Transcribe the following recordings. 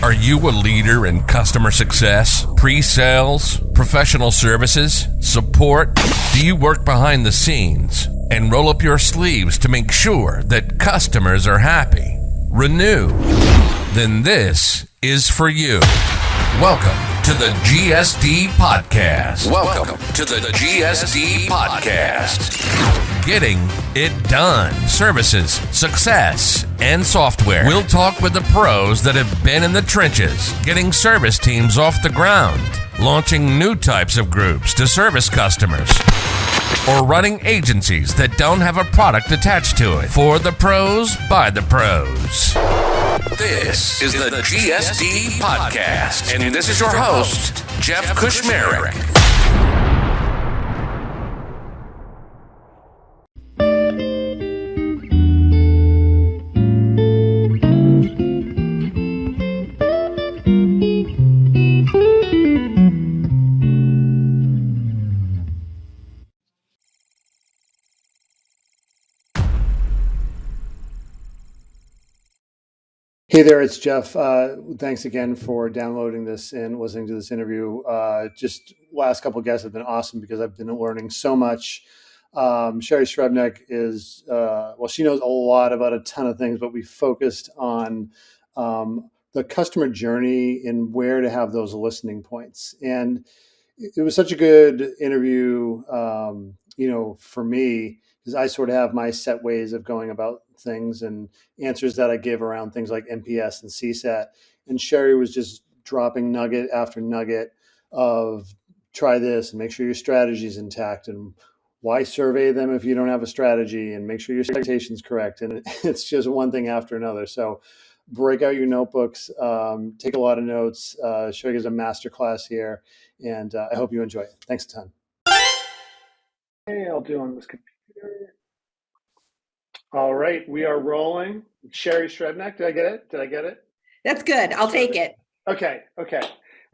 Are you a leader in customer success, pre-sales, professional services, support? Do you work behind the scenes and roll up your sleeves to make sure that customers are happy? Renew? Then this is for you. Welcome to the GSD Podcast. Welcome to the GSD Podcast. Getting it done. Services, success, and software. We'll talk with the pros that have been in the trenches, getting service teams off the ground, launching new types of groups to service customers, or running agencies that don't have a product attached to it. For the pros, by the pros. This is the GSD Podcast, and this is your host, Jeff Kushmerek. Hey there, it's Jeff. Thanks again for downloading this and listening to this interview. Just last couple of guests have been awesome because I've been learning so much. Shari Srebnick is, she knows a lot about a ton of things, but we focused on the customer journey and where to have those listening points. And it was such a good interview, for me, because I sort of have my set ways of going about things and answers that I give around things like NPS and CSAT. And Shari was just dropping nugget after nugget of try this and make sure your strategy is intact, and why survey them if you don't have a strategy, and make sure your segmentation is correct. And it's just one thing after another. So break out your notebooks, take a lot of notes. Shari gives a masterclass here, and I hope you enjoy it. Thanks a ton. Hey, I'll do on this computer. All right, we are rolling. Shari Srebnick, did I get it? That's good. I'll take it. Okay.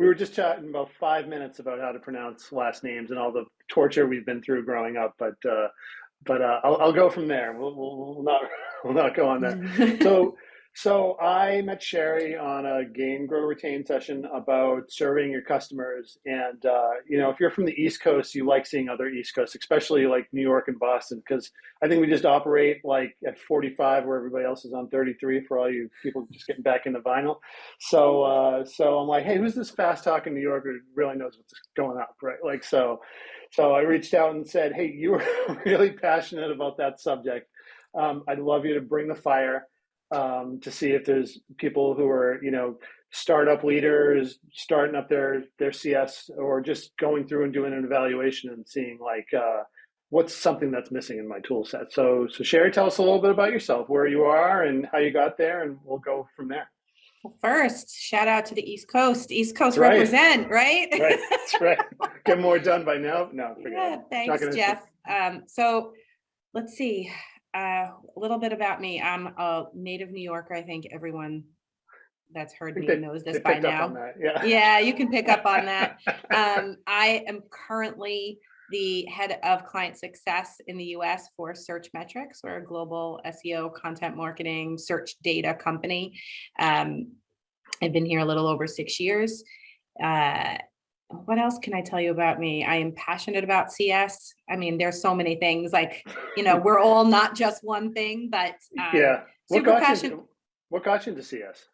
We were just chatting about 5 minutes about how to pronounce last names and all the torture we've been through growing up, but I'll go from there. We'll not go on that. So I met Shari on a Gain, Grow, Retain session about serving your customers. And, if you're from the East Coast, you like seeing other East Coast, especially like New York and Boston, because I think we just operate like at 45 where everybody else is on 33 for all you people just getting back into vinyl. So I'm like, hey, who's this fast talking New Yorker who really knows what's going on, right? So I reached out and said, hey, you were really passionate about that subject. I'd love you to bring the fire. To see if there's people who are, startup leaders starting up their CS, or just going through and doing an evaluation and seeing what's something that's missing in my tool set. So Shari, tell us a little bit about yourself, where you are and how you got there, and we'll go from there. Well, first, shout out to the East Coast. East Coast represent, right? Right, that's right. Get more done by now. No, forget it. Thanks, Jeff. So let's see. A little bit about me. I'm a native New Yorker. I think everyone that's heard me knows this by now. Yeah, you can pick up on that. I am currently the head of client success in the US for Searchmetrics. We're a global SEO, content marketing, search data company. I've been here a little over 6 years. What else can I tell you about me? I am passionate about CS. I mean, there's so many things, we're all not just one thing, but super passionate. What got you into CS?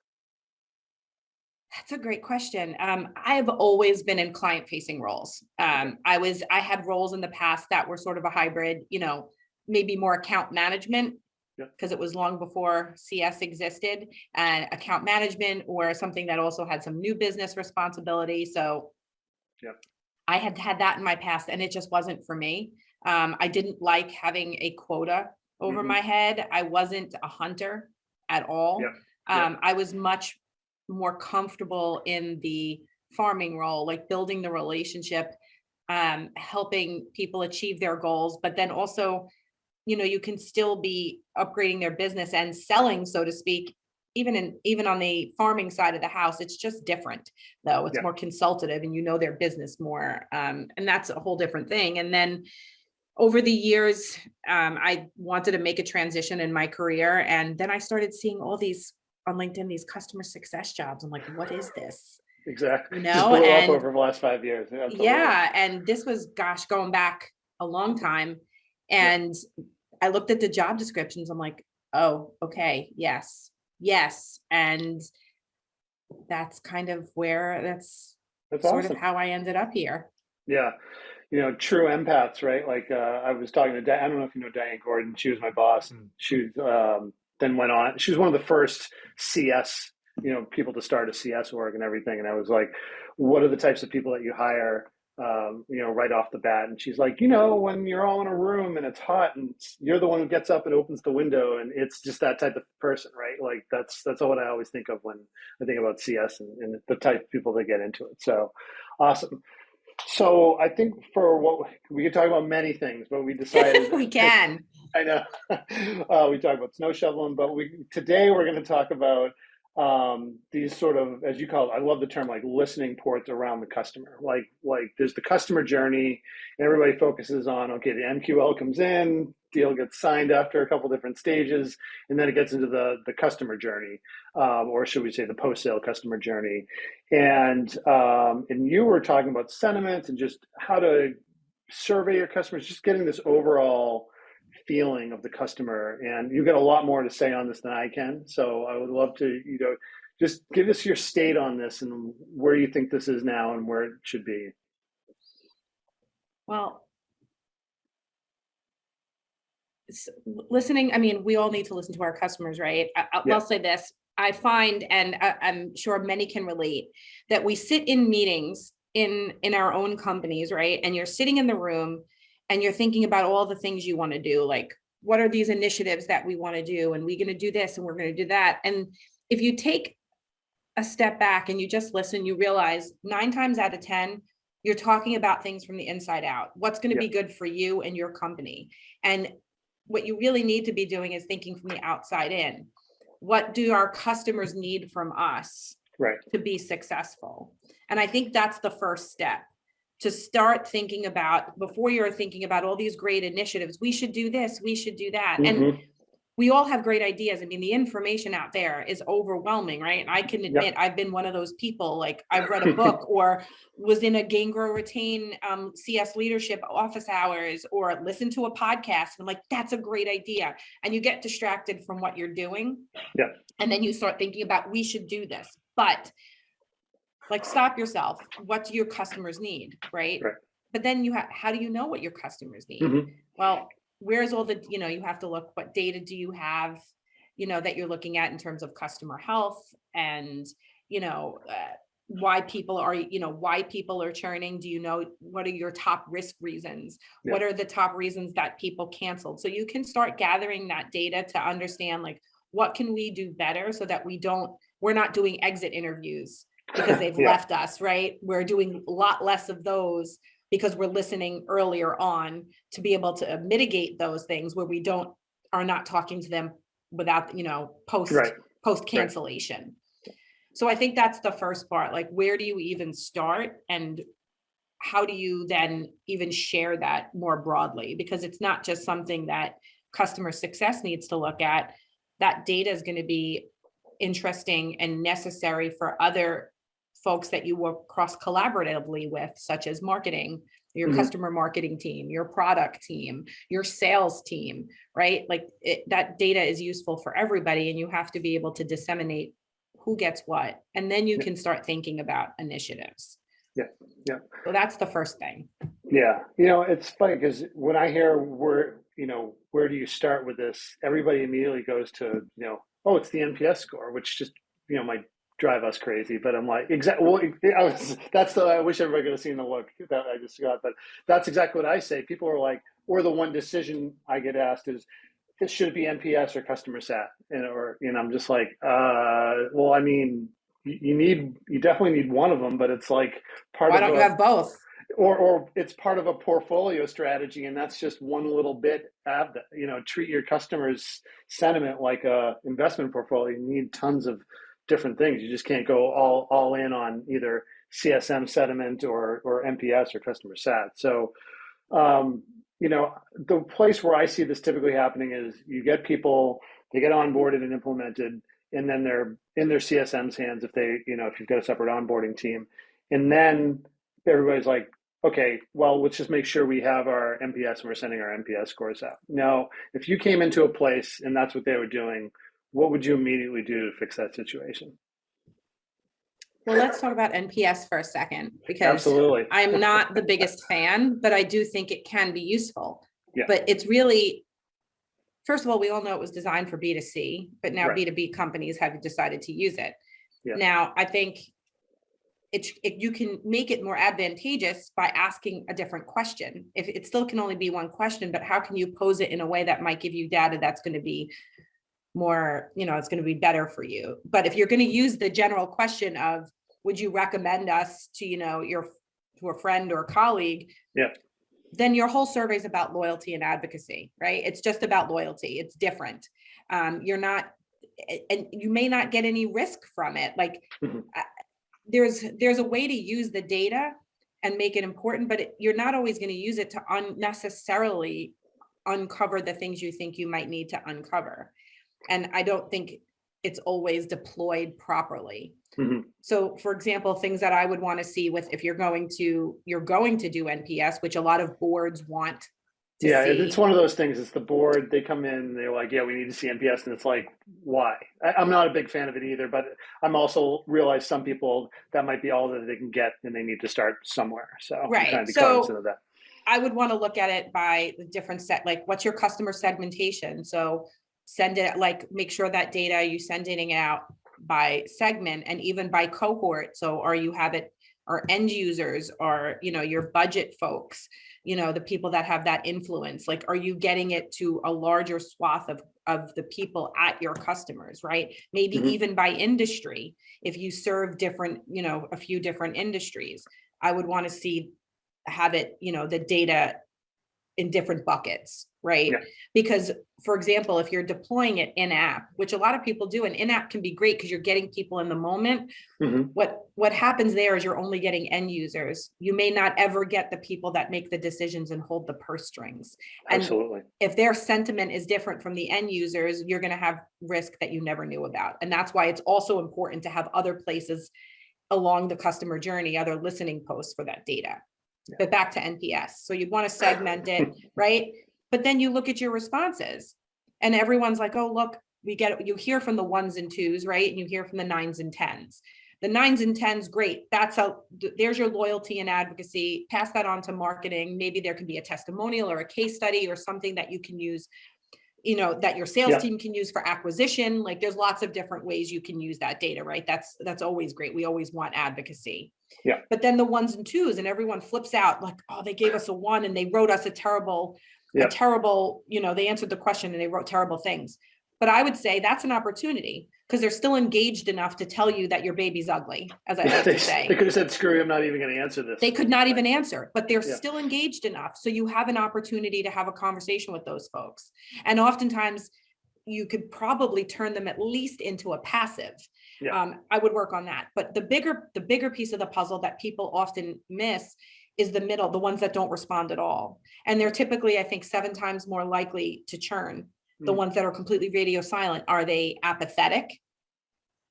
That's a great question. I have always been in client-facing roles. I had roles in the past that were sort of a hybrid, maybe more account management, because it was long before CS existed, and account management, or something that also had some new business responsibility. So I had that in my past, and it just wasn't for me. I didn't like having a quota over my head. I wasn't a hunter at all. I was much more comfortable in the farming role, like building the relationship, helping people achieve their goals, but then also, you can still be upgrading their business and selling, so to speak, even on the farming side of the house. It's just different, though. It's more consultative, and their business more, and that's a whole different thing. And then over the years, I wanted to make a transition in my career, and then I started seeing all these on LinkedIn, these customer success jobs. I'm like, what is this? Exactly. You Just know, blew up and over the last 5 years. Absolutely. yeah, and this was, gosh, going back a long time. Yeah. And I looked at the job descriptions. I'm like, oh, okay, yes, yes. And that's kind of where that's That's sort of awesome. how I ended up here. Yeah. True empaths, right? Like I was talking to I don't know if you know Diane Gordon. She was my boss, and she then went on. She was one of the first CS, people to start a CS org and everything. And I was like, what are the types of people that you hire, right off the bat? And she's like, when you're all in a room and it's hot, and you're the one who gets up and opens the window, and it's just that type of person, right? Like that's what I always think of when I think about CS and the type of people that get into it. So awesome. So I think for what we could talk about many things, but we decided We can. I know we talked about snow shoveling, but today we're going to talk about these sort of, as you call it, I love the term, like listening ports around the customer. Like there's the customer journey, and everybody focuses on, okay, the MQL comes in, deal gets signed after a couple different stages, and then it gets into the customer journey, or should we say the post-sale customer journey. And you were talking about sentiments and just how to survey your customers, just getting this overall feeling of the customer. And you get a lot more to say on this than I can. So I would love to, just give us your state on this and where you think this is now and where it should be. Well, listening, I mean, we all need to listen to our customers, right? I'll say this. I find, and I'm sure many can relate, that we sit in meetings in our own companies, right? And you're sitting in the room and you're thinking about all the things you want to do. Like, what are these initiatives that we want to do? And we're going to do this and we're going to do that. And if you take a step back and you just listen, you realize 9 times out of 10, you're talking about things from the inside out. What's going to be good for you and your company? And what you really need to be doing is thinking from the outside in. What do our customers need from us to be successful? And I think that's the first step, to start thinking about, before you're thinking about all these great initiatives, we should do this, we should do that. Mm-hmm. And we all have great ideas. I mean, the information out there is overwhelming, right? And I can admit I've been one of those people. Like, I've read a book or was in a Gain, Grow, Retain CS leadership office hours, or listened to a podcast. And I'm like, that's a great idea. And you get distracted from what you're doing. Yeah. And then you start thinking about, we should do this. But like, stop yourself. What do your customers need, right? But then how do you know what your customers need? Mm-hmm. Well, where's all the, you have to look, what data do you have, that you're looking at in terms of customer health, and, why people are churning? Do you know, what are your top risk reasons? Yeah. What are the top reasons that people canceled? So you can start gathering that data to understand, like, what can we do better so that we're not doing exit interviews because they've left us, right? We're doing a lot less of those because we're listening earlier on to be able to mitigate those things where we are not talking to them without, post cancellation. Right. So I think that's the first part. Like, where do you even start, and how do you then even share that more broadly? Because it's not just something that customer success needs to look at. That data is going to be interesting and necessary for other folks that you work cross collaboratively with, such as marketing, your customer marketing team, your product team, your sales team, right? Like, that data is useful for everybody, and you have to be able to disseminate who gets what, and then you can start thinking about initiatives. Yeah. So that's the first thing. Yeah. It's funny because when I hear where do you start with this, everybody immediately goes to, oh, it's the NPS score, which just, might drive us crazy. But I'm like, exactly. Well, I wish everybody could have seen the look that I just got, but that's exactly what I say. People are like, or the one decision I get asked is, should it be NPS or customer sat? And I'm just like, well, I mean, you definitely need one of them, but it's like why don't you have both? Or it's part of a portfolio strategy, and that's just one little bit of that. Treat your customers' sentiment like a investment portfolio. You need tons of different things. You just can't go all in on either CSM sentiment or NPS or customer sat. So, the place where I see this typically happening is you get people, they get onboarded and implemented, and then they're in their CSM's hands if they, if you've got a separate onboarding team. And then everybody's like, okay, well, let's just make sure we have our NPS and we're sending our NPS scores out. Now, if you came into a place and that's what they were doing, what would you immediately do to fix that situation? Well, let's talk about NPS for a second, because Absolutely. I'm not the biggest fan, but I do think it can be useful. Yeah. But it's really, first of all, we all know it was designed for B2C, but now Right. B2B companies have decided to use it. Yeah. Now, I think you can make it more advantageous by asking a different question. If it still can only be one question, but how can you pose it in a way that might give you data that's going to be more, it's going to be better for you. But if you're going to use the general question of, would you recommend us to, to a friend or a colleague? Yeah. Then your whole survey is about loyalty and advocacy, right? It's just about loyalty. It's different. You're not, and you may not get any risk from it. Like there's a way to use the data and make it important, but you're not always going to use it to unnecessarily uncover the things you think you might need to uncover. And I don't think it's always deployed properly. Mm-hmm. So for example, things that I would want to see with, if you're going to do NPS, which a lot of boards want to see. It's one of those things. It's the board, they come in, they're like, yeah, we need to see NPS. And it's like, why? I'm not a big fan of it either, but I'm also realize some people that might be all that they can get and they need to start somewhere. So right. I'm trying to be cognizant of that. I would want to look at it by the different like what's your customer segmentation? So send it, make sure that data you sending it out by segment and even by cohort. So or end users, or your budget folks, the people that have that influence, like, are you getting it to a larger swath of the people at your customers, right? Maybe even by industry, if you serve different, a few different industries, I would want to have it, the data in different buckets, right? Yeah. Because, for example, if you're deploying it in-app, which a lot of people do, and in-app can be great because you're getting people in the moment. What happens there is you're only getting end users. You may not ever get the people that make the decisions and hold the purse strings. And absolutely. If their sentiment is different from the end users, you're going to have risk that you never knew about. And that's why it's also important to have other places along the customer journey, other listening posts for that data. But back to NPS. So you'd want to segment it, right? But then you look at your responses and everyone's like, oh, look, you hear from the 1s and 2s, right? And you hear from the 9s and 10s. The 9s and 10s, great. There's your loyalty and advocacy. Pass that on to marketing. Maybe there can be a testimonial or a case study or something that you can use, that your sales team can use for acquisition. Like there's lots of different ways you can use that data, right? That's always great. We always want advocacy. Yeah. But then the 1s and 2s and everyone flips out like, oh, they gave us a 1 and they wrote us a terrible, they answered the question and they wrote terrible things. But I would say that's an opportunity because they're still engaged enough to tell you that your baby's ugly, as I like to say. They could have said, screw you, I'm not even going to answer this. They could not even answer, but they're still engaged enough. So you have an opportunity to have a conversation with those folks. And oftentimes you could probably turn them at least into a passive. Yeah. I would work on that. But the bigger piece of the puzzle that people often miss is the middle, the ones that don't respond at all. And they're typically, I think, 7 times more likely to churn. The ones that are completely radio silent. Are they apathetic?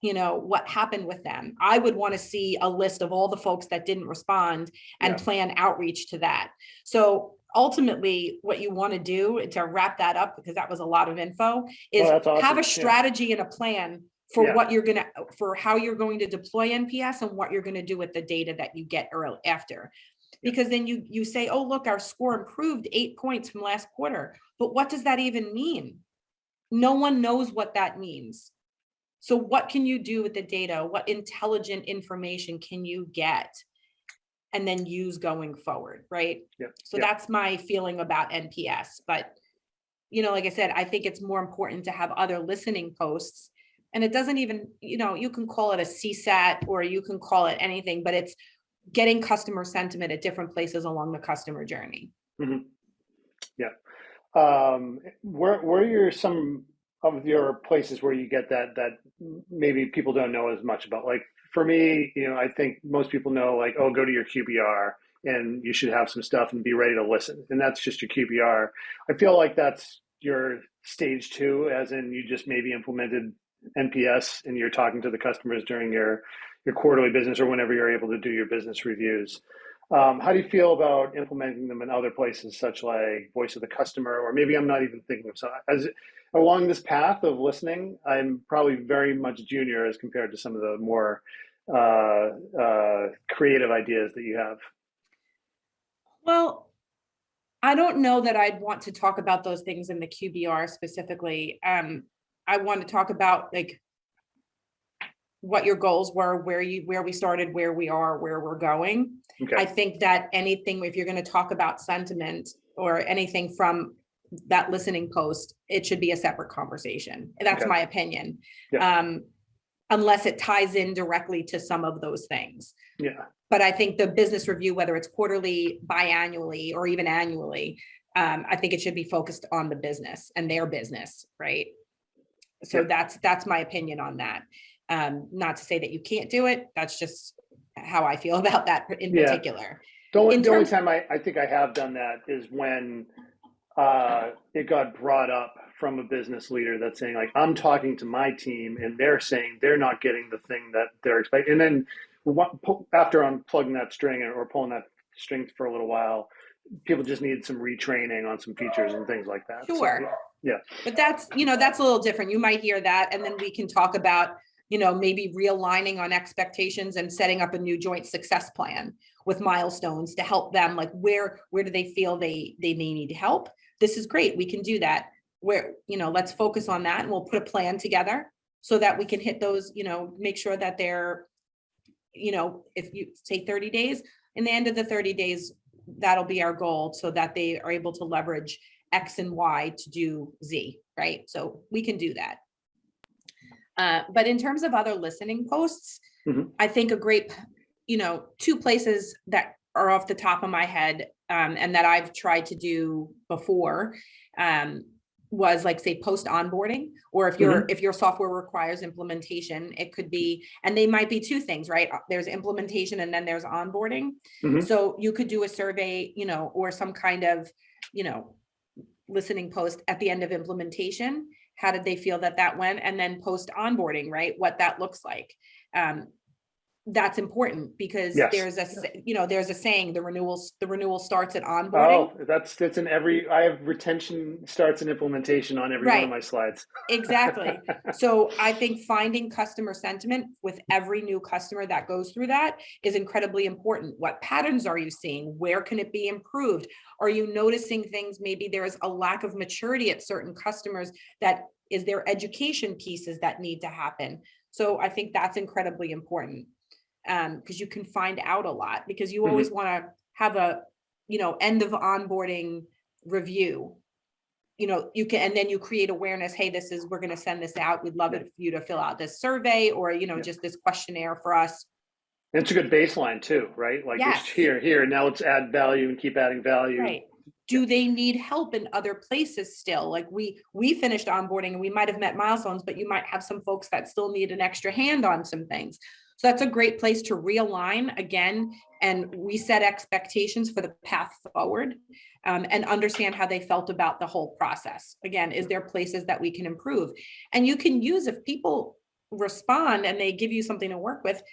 What happened with them? I would want to see a list of all the folks that didn't respond and plan outreach to that. So ultimately, what you want to do to wrap that up, because that was a lot of info, is awesome. have a strategy and a plan for for how you're going to deploy NPS and what you're going to do with the data that you get after. Because then you say, oh, look, our score improved 8 points from last quarter. But what does that even mean? No one knows what that means. So what can you do with the data? What intelligent information can you get and then use going forward, right? That's my feeling about NPS. But, like I said, I think it's more important to have other listening posts. And it doesn't even, you can call it a CSAT or you can call it anything, but it's getting customer sentiment at different places along the customer journey. Yeah. Where are some of your places where you get that maybe people don't know as much about? Like for me, I think most people know like, oh, go to your QBR and you should have some stuff and be ready to listen. And that's just your QBR. I feel like that's your stage 2, as in you just maybe implemented NPS and you're talking to the customers during your quarterly business or whenever you're able to do your business reviews. How do you feel about implementing them in other places, such like voice of the customer, or maybe I'm not even thinking of some, as along this path of listening, I'm probably very much junior as compared to some of the more creative ideas that you have. Well, I don't know that I'd want to talk about those things in the QBR specifically. I want to talk about like what your goals were, where we started, where we are, where we're going. Okay. I think that anything, if you're going to talk about sentiment or anything from that listening post, it should be a separate conversation. That's Okay. my opinion. Yeah. Unless it ties in directly to some of those things. Yeah. But I think the business review, whether it's quarterly, biannually, or even annually, I think it should be focused on the business and their business, right? So that's my opinion on that. Not to say that you can't do it. That's just how I feel about that in particular. The only time I think I have done that is when it got brought up from a business leader that's saying, like, I'm talking to my team and they're saying they're not getting the thing that they're expecting. And then after unplugging that string or pulling that string for a little while, people just need some retraining on some features and things like that. Sure. So, yeah. But that's a little different. You might hear that, and then we can talk about, maybe realigning on expectations and setting up a new joint success plan with milestones to help them. Like, where do they feel they may need help? This is great. We can do that. Let's focus on that, and we'll put a plan together so that we can hit those, make sure that they're, if you say 30 days, in the end of the 30 days, that'll be our goal so that they are able to leverage X and Y to do Z, right? So we can do that. But in terms of other listening posts, I think a great, two places that are off the top of my head and that I've tried to do before was like, say, post onboarding, or if your software requires implementation, it could be, and they might be two things, right? There's implementation and then there's onboarding. So you could do a survey, or some kind of, listening post at the end of implementation. How did they feel that went? And then post onboarding, right? What that looks like. That's important because there's a saying, the renewal starts at onboarding. Oh, that's in I have retention starts and implementation on every one of my slides. Exactly. So I think finding customer sentiment with every new customer that goes through that is incredibly important. What patterns are you seeing? Where can it be improved? Are you noticing things? Maybe there's a lack of maturity at certain customers that is their education pieces that need to happen. So I think that's incredibly important. Because you can find out a lot, because you always want to have a, end of onboarding review. You can, and then you create awareness. Hey, we're going to send this out. We'd love it for you to fill out this survey or, just this questionnaire for us. And it's a good baseline too, right? Like, here, now let's add value and keep adding value. Right. Do they need help in other places still? Like we finished onboarding and we might have met milestones, but you might have some folks that still need an extra hand on some things. So that's a great place to realign again and reset expectations for the path forward, and understand how they felt about the whole process. Again, is there places that we can improve? And you can use, if people respond and they give you something to work with,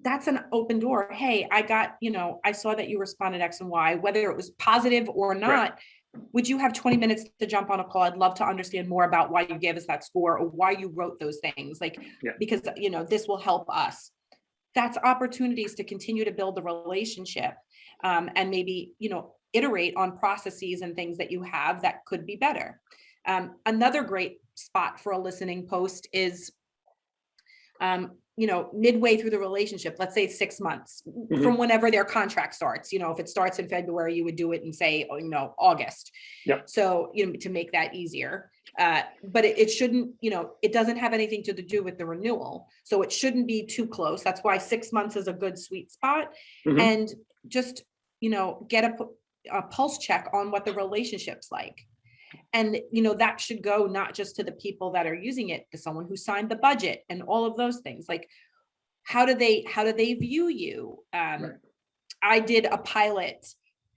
that's an open door. Hey, I saw that you responded X and Y, whether it was positive or not. Right. Would you have 20 minutes to jump on a call? I'd love to understand more about why you gave us that score or why you wrote those things. Because, this will help us. That's opportunities to continue to build the relationship, and maybe, iterate on processes and things that you have that could be better. Another great spot for a listening post is, midway through the relationship, let's say 6 months from whenever their contract starts. If it starts in February, you would do it in, say, August. Yep. So, to make that easier. But it shouldn't, it doesn't have anything to do with the renewal. So it shouldn't be too close. That's why 6 months is a good sweet spot. And just, get a pulse check on what the relationship's like. And, that should go not just to the people that are using it, to someone who signed the budget and all of those things. Like, how do they view you? I did a pilot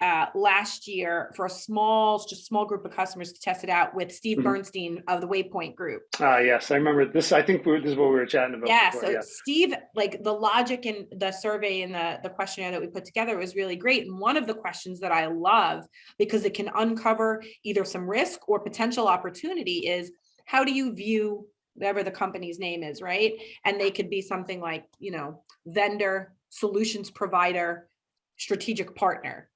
last year for a small group of customers to test it out with Steve Bernstein of the Waypoint Group. Yes, I remember this. I think this is what we were chatting about. Yeah, before. so Yeah. Steve, like the logic in the survey and the questionnaire that we put together was really great. And one of the questions that I love, because it can uncover either some risk or potential opportunity, is how do you view whatever the company's name is, right? And they could be something like, vendor, solutions provider, strategic partner.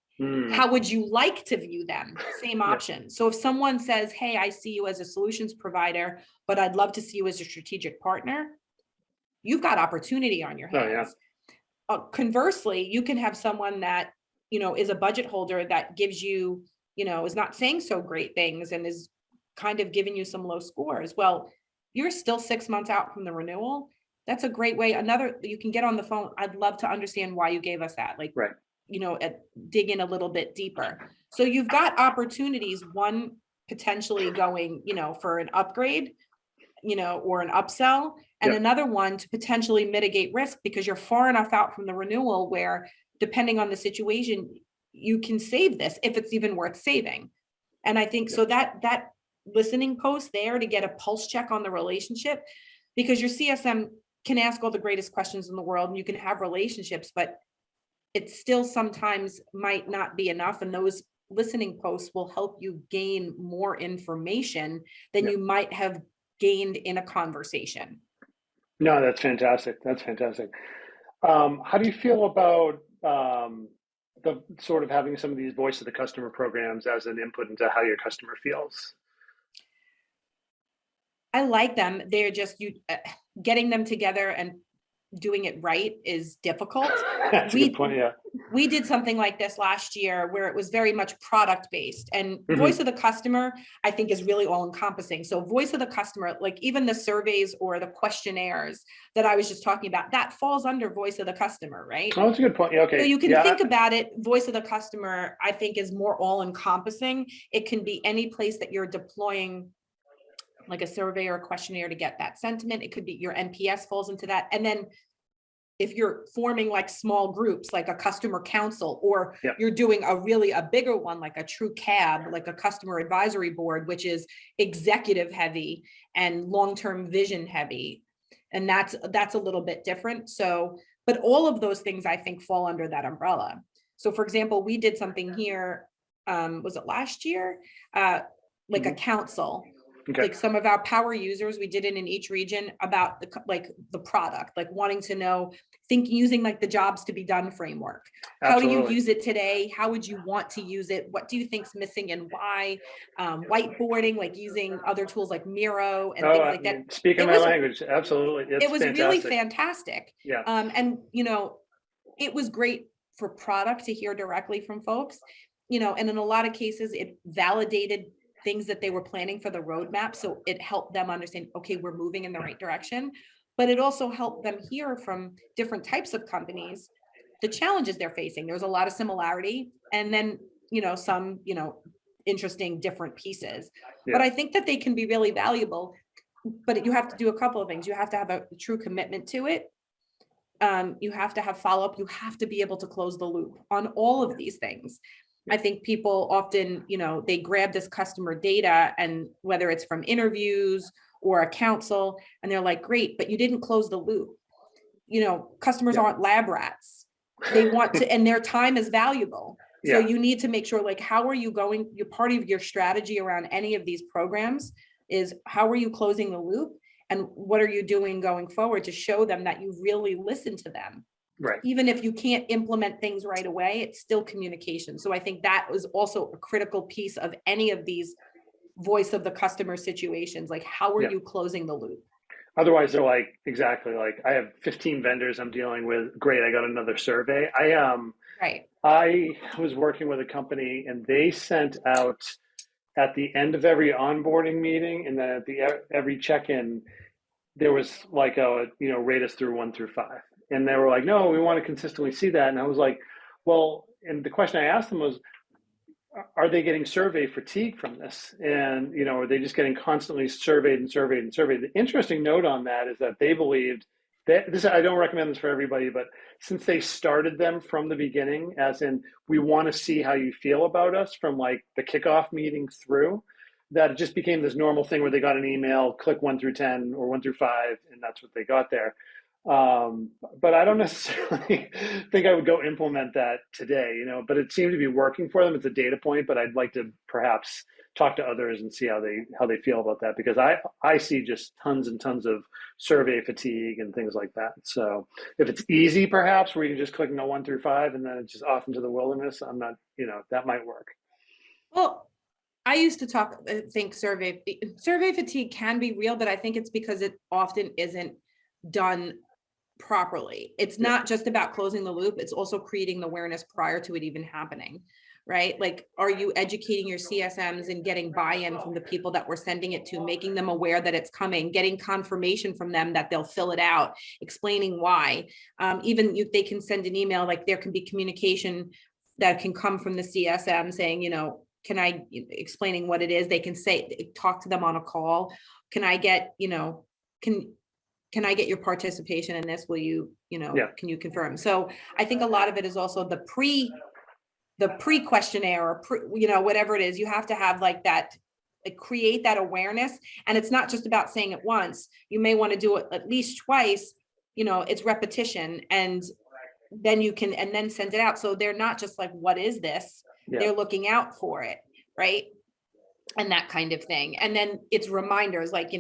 How would you like to view them? Same option. So if someone says, hey, I see you as a solutions provider, but I'd love to see you as a strategic partner, you've got opportunity on your hands. Conversely, you can have someone that, is a budget holder that gives you, is not saying so great things and is kind of giving you some low scores. Well, you're still 6 months out from the renewal. That's a great way. You can get on the phone. I'd love to understand why you gave us that. Like, dig in a little bit deeper. So you've got opportunities, one potentially going, for an upgrade, or an upsell, and another one to potentially mitigate risk because you're far enough out from the renewal where, depending on the situation, you can save this if it's even worth saving. And I think so that listening post there to get a pulse check on the relationship, because your CSM can ask all the greatest questions in the world and you can have relationships, but it still sometimes might not be enough. And those listening posts will help you gain more information than you might have gained in a conversation. No, that's fantastic. That's fantastic. How do you feel about the sort of having some of these voice of the customer programs as an input into how your customer feels? I like them. They're just getting them together and doing it right is difficult. That's a good point. Yeah. We did something like this last year where it was very much product based, and voice of the customer, I think, is really all encompassing. So voice of the customer, like even the surveys or the questionnaires that I was just talking about, that falls under voice of the customer, right? Oh, that's a good point. Yeah, okay. So you can think about it. Voice of the customer, I think, is more all encompassing. It can be any place that you're deploying like a survey or a questionnaire to get that sentiment. It could be your NPS falls into that. And then if you're forming like small groups, like a customer council, or you're doing a bigger one, like a true CAB, like a customer advisory board, which is executive heavy and long-term vision heavy. And that's a little bit different. So, but all of those things I think fall under that umbrella. So for example, we did something here, was it last year? Like a council. Okay. Like some of our power users, we did it in each region about the product, like wanting to know, using like the jobs to be done framework. Absolutely. How do you use it today? How would you want to use it? What do you think's missing and why? Whiteboarding, like using other tools like Miro and things like that. Speaking my language, absolutely. It was really fantastic. Yeah. And it was great for product to hear directly from folks, and in a lot of cases it validated things that they were planning for the roadmap. So it helped them understand, okay, we're moving in the right direction. But it also helped them hear from different types of companies the challenges they're facing. There's a lot of similarity, and then some interesting different pieces. Yeah. But I think that they can be really valuable. But you have to do a couple of things. You have to have a true commitment to it. You have to have follow-up. You have to be able to close the loop on all of these things. I think people often, they grab this customer data, and whether it's from interviews or a council, and they're like, great, but you didn't close the loop. Customers aren't lab rats. They want to, and their time is valuable. So you need to make sure, like, how are you going? You're part of your strategy around any of these programs is how are you closing the loop? And what are you doing going forward to show them that you really listen to them? Right. Even if you can't implement things right away, it's still communication. So I think that was also a critical piece of any of these voice of the customer situations. Like, how are you closing the loop? Otherwise, they're like, exactly, like I have 15 vendors I'm dealing with. Great, I got another survey. I was working with a company, and they sent out at the end of every onboarding meeting, and then at every check-in, there was like rate us through 1 through 5. And they were like, no, we want to consistently see that. And I was like, well, and the question I asked them was, are they getting survey fatigue from this? And, are they just getting constantly surveyed and surveyed and surveyed? The interesting note on that is that they believed I don't recommend this for everybody, but since they started them from the beginning, as in we want to see how you feel about us from like the kickoff meeting through, that it just became this normal thing where they got an email, click 1 through 10 or 1 through 5, and that's what they got there. But I don't necessarily think I would go implement that today, but it seemed to be working for them. It's a data point, but I'd like to perhaps talk to others and see how they feel about that, because I see just tons and tons of survey fatigue and things like that. So if it's easy, perhaps where you can just click no 1 through 5 and then it's just off into the wilderness, I'm not, that might work. Well, I used to think survey fatigue can be real, but I think it's because it often isn't done properly. It's not just about closing the loop. It's also creating the awareness prior to it even happening, right? Like, are you educating your CSMs and getting buy-in from the people that we're sending it to, making them aware that it's coming, getting confirmation from them that they'll fill it out, explaining why. Even if they can send an email, like there can be communication that can come from the CSM saying, can I, explaining what it is. They can say, talk to them on a call. Can I get, can I get your participation in this? Will you, can you confirm? So I think a lot of it is also the pre-questionnaire or whatever it is. You have to have like that, like create that awareness. And it's not just about saying it once. You may want to do it at least twice, it's repetition, and then you can, and then send it out. So they're not just like, what is this? They're looking out for it. Right. And that kind of thing. And then it's reminders, like,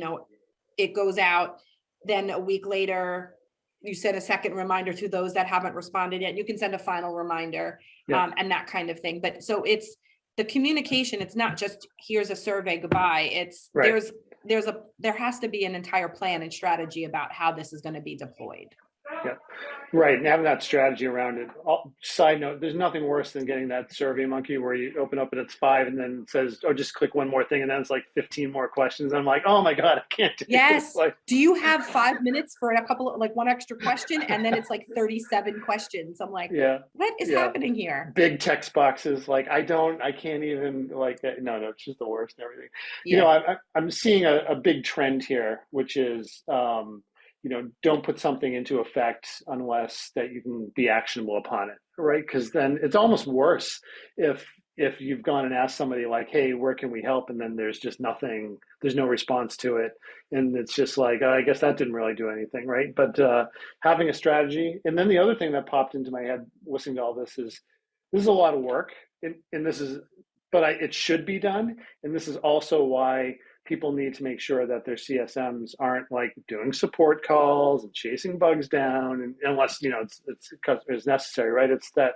it goes out. Then a week later, you send a second reminder to those that haven't responded yet. You can send a final reminder, and that kind of thing. But so it's the communication. It's not just here's a survey, goodbye. It's right. There has to be an entire plan and strategy about how this is going to be deployed. Yeah, right. And having that strategy around it. Side note, there's nothing worse than getting that survey monkey where you open up and it's 5 and then it says, oh, just click one more thing. And then it's like 15 more questions. And I'm like, oh my God, I can't do this. Like, do you have 5 minutes for a couple of, like, one extra question? And then it's like 37 questions. I'm like, what is happening here? Big text boxes. Like, I can't even like, no, it's just the worst and everything. Yeah. I'm seeing a big trend here, which is, don't put something into effect unless that you can be actionable upon it, right? Because then it's almost worse if you've gone and asked somebody like, hey, where can we help? And then there's just nothing, there's no response to it. And it's just like, I guess that didn't really do anything, right? But having a strategy. And then the other thing that popped into my head listening to all this is a lot of work. And this is, but it should be done. And this is also why people need to make sure that their CSMs aren't like doing support calls and chasing bugs down, and unless it's necessary, right? It's that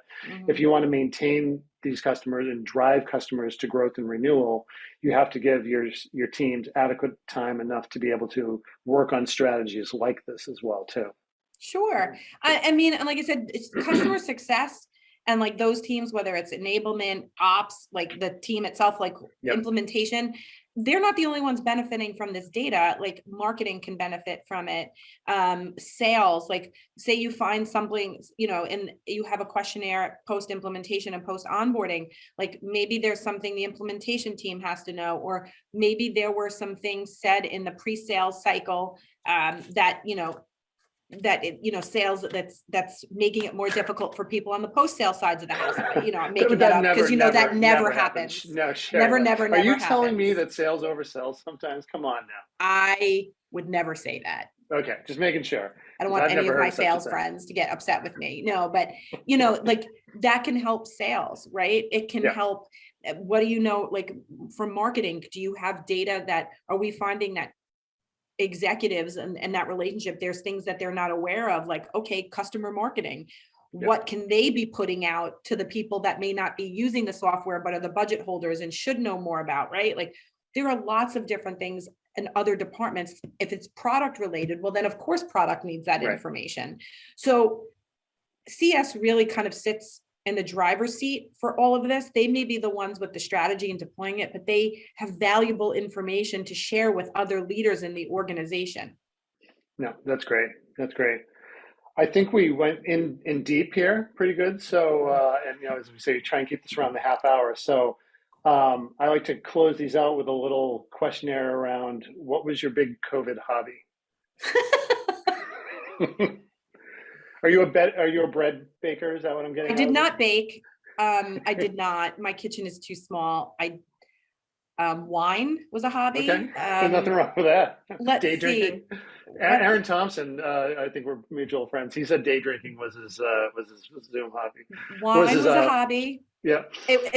if you want to maintain these customers and drive customers to growth and renewal, you have to give your teams adequate time enough to be able to work on strategies like this as well too. Sure. I mean, and like I said, it's customer success. And like those teams, whether it's enablement, ops, like the team itself, like implementation, they're not the only ones benefiting from this data. Like marketing can benefit from it. Sales, like say you find something, and you have a questionnaire post implementation and post onboarding, like maybe there's something the implementation team has to know, or maybe there were some things said in the pre-sales cycle that, sales that's making it more difficult for people on the post-sale sides of the house. I'm making that up because that never happens. No, sure. Never. Are you happens. telling me that sales oversells sometimes? Come on now. I would never say that. Okay, just making sure. I don't want any of my sales friends to get upset with me. No, but like that can help sales, right? It can help. What do you know? Like from marketing, do you have data that are we finding that executives and that relationship, there's things that they're not aware of, like, okay, customer marketing, what can they be putting out to the people that may not be using the software, but are the budget holders and should know more about, right? Like there are lots of different things in other departments. If it's product related, well, then of course product needs that information. So CS really kind of sits in the driver's seat for all of this. They may be the ones with the strategy and deploying it, but they have valuable information to share with other leaders in the organization. No, that's great. That's great. I think we went in deep here pretty good. So, and as we say, try and keep this around the half hour. So I like to close these out with a little questionnaire around what was your big COVID hobby? Are you a bread baker? Is that what I'm getting I at did with this? not bake. I did not. My kitchen is too small. Wine was a hobby. Okay, there's nothing wrong with that. Let's Day see. drinking. Aaron Thompson, I think we're mutual friends. He said day drinking was his Zoom hobby. Was Wine his was a hobby. yeah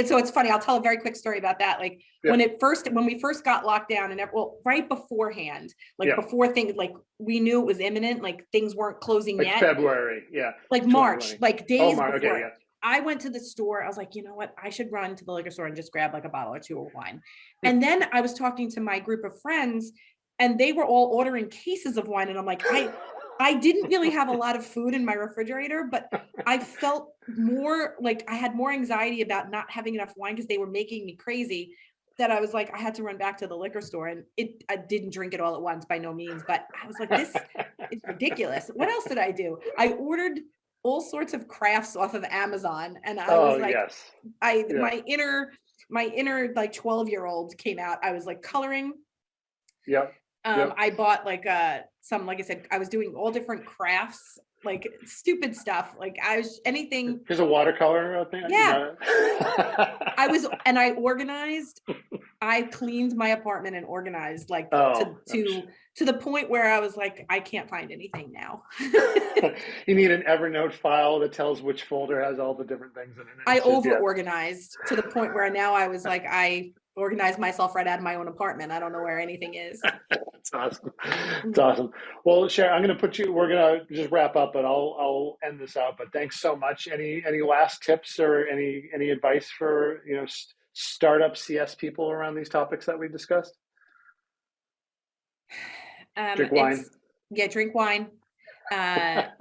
So it's funny. I'll tell a very quick story about that. Like yeah when we first got locked down and right beforehand, like yeah before things, like we knew it was imminent, like things weren't closing like yet, February like March, 2020. like Oh, days March. Okay, before. yeah. I went to the store. I was like, you know what? I should run to the liquor store and just grab like a bottle or two of wine. And then I was talking to my group of friends and they were all ordering cases of wine. And I'm like, I didn't really have a lot of food in my refrigerator, but I felt more like I had more anxiety about not having enough wine because they were making me crazy, that I was like, I had to run back to the liquor store. And I didn't drink it all at once by no means, but I was like, this is ridiculous. What else did I do? I ordered all sorts of crafts off of Amazon. And I was Oh like, yes, yeah, my inner like 12-year-old came out. I was like coloring. yep, yep. I bought like some, like I said, I was doing all different crafts, like stupid stuff. Like I was anything. Here's a watercolor thing. Yeah. I organized. I cleaned my apartment and organized like to the point where I was like, I can't find anything now. You need an Evernote file that tells which folder has all the different things in it. I over organized to the point where now I was like, I organized myself right out of my own apartment. I don't know where anything is. That's awesome. It's awesome. Well, Shari, I'm going to we're going to just wrap up, but I'll end this out. But thanks so much. Any last tips or any advice for, startup CS people around these topics that we discussed? Drink wine. Drink wine. Yeah,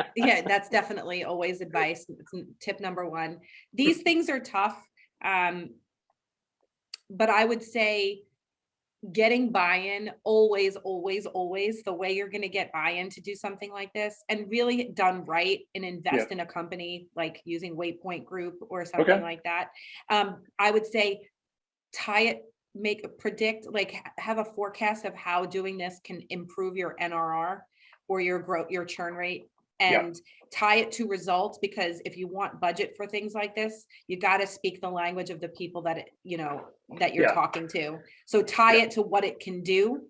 that's definitely always advice. It's tip number one. These things are tough. But I would say getting buy-in, always the way you're going to get buy-in to do something like this and really done right and invest in a company like using Waypoint Group or something like that. I would say predict, like have a forecast of how doing this can improve your NRR or your churn rate, and tie it to results, because if you want budget for things like this, you got to speak the language of the people that that you're talking to. So tie it to what it can do,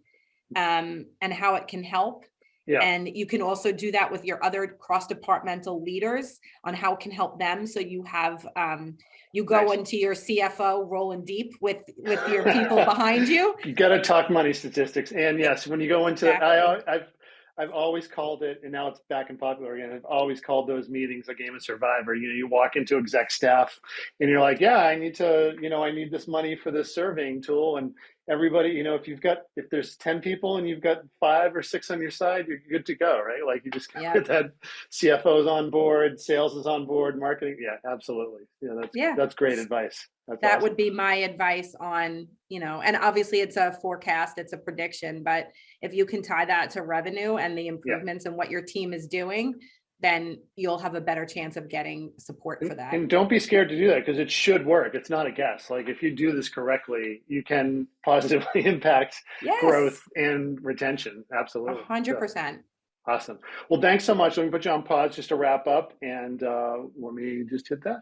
and how it can help. And you can also do that with your other cross-departmental leaders on how it can help them. So you have you go into your CFO rolling deep with your people behind you. You got to talk money statistics. And yes, when you go into I've always called it, and now it's back in popular again, I've always called those meetings a game of Survivor. You walk into exec staff and you're like, I need this money for this surveying tool. And everybody, if there's 10 people and you've got 5 or 6 on your side, you're good to go, right? Like you just get that CFO's on board, sales is on board, marketing. Yeah, absolutely. That's great advice. That would be my advice on, and obviously it's a forecast, it's a prediction, but if you can tie that to revenue and the improvements and what your team is doing, then you'll have a better chance of getting support for that. And don't be scared to do that, because it should work. It's not a guess. Like if you do this correctly, you can positively impact growth and retention. Absolutely. 100%. Awesome. Well, thanks so much. Let me put you on pause just to wrap up, and let me just hit that.